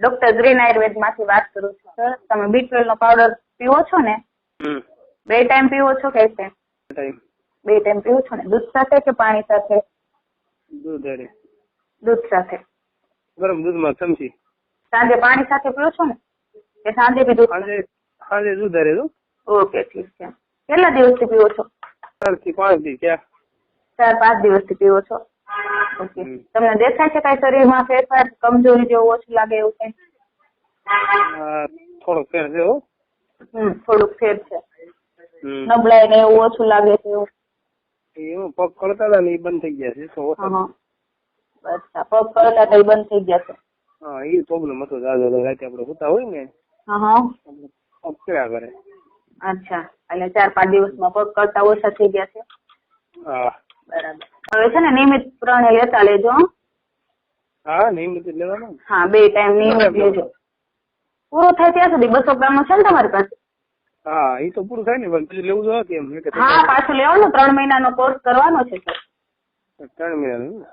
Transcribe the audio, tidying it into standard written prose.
Doctor green Ayurveda માંથી વાત કરું છું સર. તમે B12 નો પાવડર પીવો છો ને? 2 ટાઈમ પીવો છો કે એક ટાઈમ? 2 ટાઈમ પીવો છો ને? દૂધ સાથે કે પાણી સાથે? દૂધ સાથે. ગરમ દૂધમાં ચમચી. સાંજે પાણી સાથે પીવો છો ને કે સાંજે બી દૂધ? સાંજે દૂધ હારે. ઓકે, ઠીક છે. કેટલા દિવસથી પીવો છો? 4 થી 5 દી. ક્યાં? 4-5 દિવસથી પીવો છો. ઓકે. તમને દેખાય છે કઈ શરીરમાં ફેરફાર, કમજોરી જેવું ઓછું લાગે એવું કઈ? થોડોક ફેર છે. થોડુંક ફેર છે. નબળાઈ ને એવું ઓછું લાગે છે એવું? એવું પગ કરતા હતા ને એ બંધ થઈ ગયા છે. અચ્છા, પગ કરતા હતા એ બંધ થઈ ગયા છે. હા, એ પ્રોબ્લેમ હતો. રાતે આપણે હોતા હોય ને પગ કર્યા કરે. અચ્છા, એટલે 4-5 દિવસમાં પગ કરતા ઓછા થઈ ગયા છે. હા, બરાબર. હવે છે ને નિયમિત પ્રમાણે લેતા લેજો. હા, નિયમિત લેવાનું. હા, 2 ટાઈમ નિયમિત લેજો. પૂરું થાય ત્યાં સુધી 200 ગ્રામ નું છે ને તમારી પાસે? હા, એ તો પૂરું થાય ને પણ લેવું જોઈએ કેમ? હા, પાછું લેવાનું. 3 મહિનાનો કોર્સ કરવાનો છે સર. 3 મહિનાનું?